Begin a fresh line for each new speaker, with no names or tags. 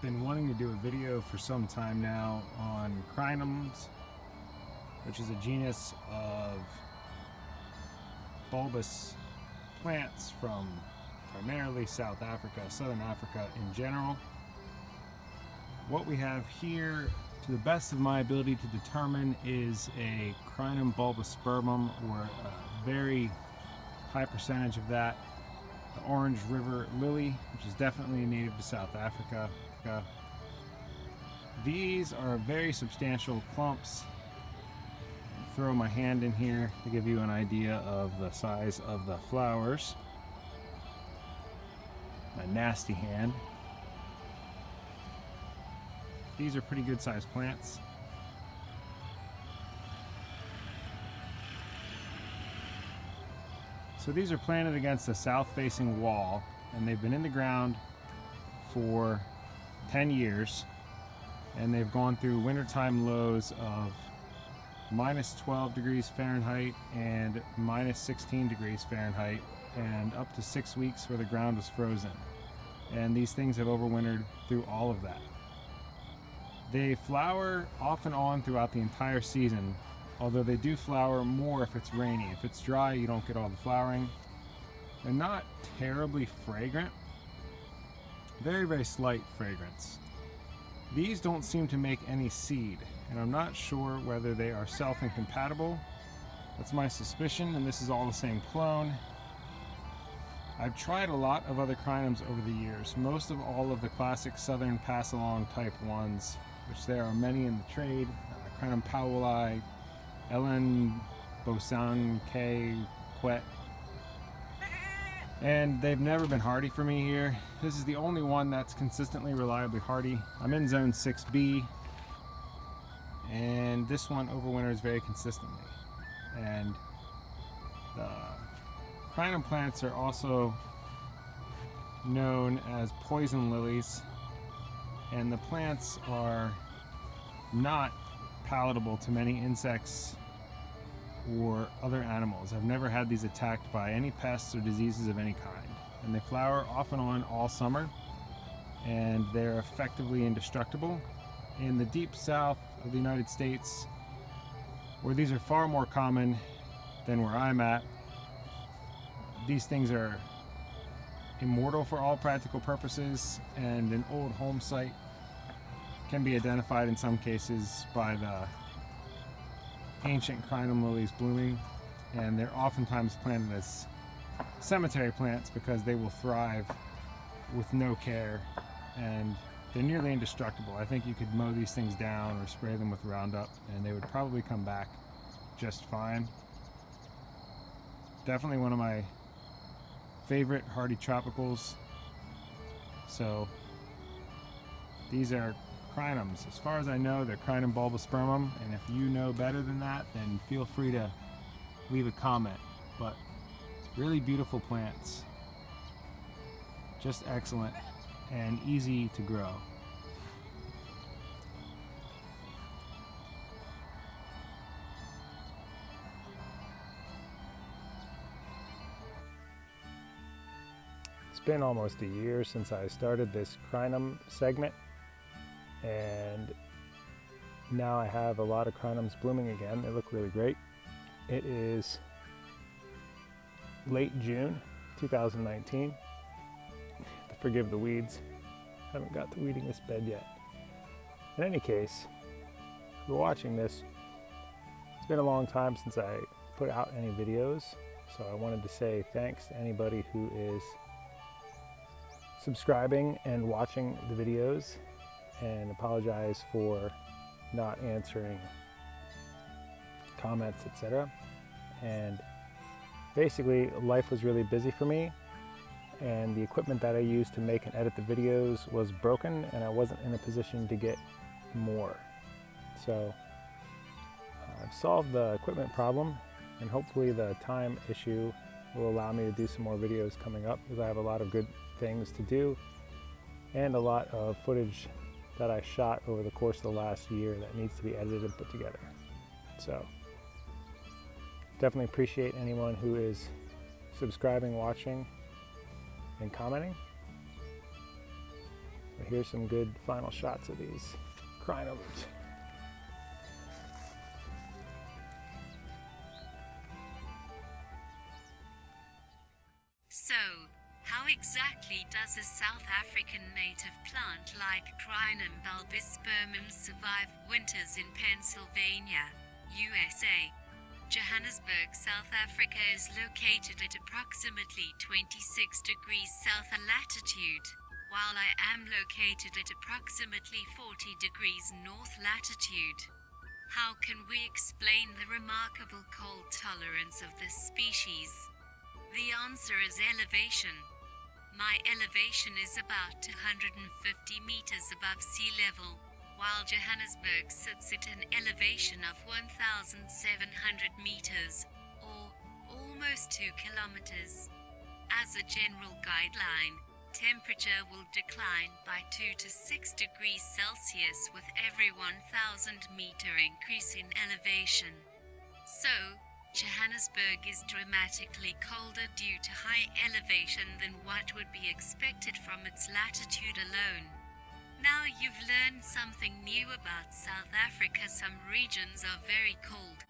Been wanting to do a video for some time now on crinums, which is a genus of bulbous plants from primarily South Africa, Southern Africa in general. What we have here, to the best of my ability to determine, is a Crinum Bulbispermum, or a very high percentage of that. The orange river lily, which is definitely native to South Africa. These are very substantial clumps. I'll throw my hand in here to give you an idea of the size of the flowers. My nasty hand. These are pretty good sized plants. So these are planted against a south facing wall, and they've been in the ground for 10 years, and they've gone through wintertime lows of -12 degrees Fahrenheit and -16 degrees Fahrenheit, and up to 6 weeks where the ground was frozen. And these things have overwintered through all of that. They flower off and on throughout the entire season, although they do flower more if it's rainy. If it's dry, you don't get all the flowering. They're not terribly fragrant. Very, very slight fragrance. These don't seem to make any seed, and I'm not sure whether they are self-incompatible. That's my suspicion, and this is all the same clone. I've tried a lot of other crinums over the years, most of all of the classic southern pass-along type ones, which there are many in the trade. Crinum powelli, Ellen Bosan K. Quet. And they've never been hardy for me here. This is the only one that's consistently reliably hardy. I'm in zone 6B, and this one overwinters very consistently. And the crinum plants are also known as poison lilies, and the plants are not palatable to many insects or other animals. I've never had these attacked by any pests or diseases of any kind. And they flower off and on all summer, and they're effectively indestructible. In the deep south of the United States, where these are far more common than where I'm at, these things are immortal for all practical purposes, and an old home site can be identified in some cases by the ancient crinum lilies blooming, and they're oftentimes planted as cemetery plants because they will thrive with no care, and they're nearly indestructible. I think you could mow these things down or spray them with Roundup and they would probably come back just fine. Definitely one of my favorite hardy tropicals. So these are crinums. As far as I know, they're Crinum Bulbispermum, and if you know better than that, then feel free to leave a comment. But really beautiful plants, just excellent and easy to grow. It's been almost a year since I started this crinum segment, and now I have a lot of crinums blooming again. They look really great. It is late June 2019. Forgive the weeds. Haven't got to weeding this bed yet. In any case, if you're watching this, it's been a long time since I put out any videos, so I wanted to say thanks to anybody who is subscribing and watching the videos, and apologize for not answering comments, etc. And basically, life was really busy for me, and the equipment that I used to make and edit the videos was broken, and I wasn't in a position to get more. So I've solved the equipment problem, and hopefully the time issue will allow me to do some more videos coming up, because I have a lot of good things to do and a lot of footage that I shot over the course of the last year that needs to be edited and put together. So definitely appreciate anyone who is subscribing, watching, and commenting. But here's some good final shots of these crinums.
So, how exactly does a South African native plant like Crinum Bulbispermum survive winters in Pennsylvania, USA? Johannesburg, South Africa is located at approximately 26 degrees south latitude, while I am located at approximately 40 degrees north latitude. How can we explain the remarkable cold tolerance of this species? The answer is elevation. My elevation is about 250 meters above sea level, while Johannesburg sits at an elevation of 1,700 meters, or almost 2 kilometers. As a general guideline, temperature will decline by 2 to 6 degrees Celsius with every 1,000 meter increase in elevation. So, Johannesburg is dramatically colder due to high elevation than what would be expected from its latitude alone. Now you've learned something new about South Africa. Some regions are very cold,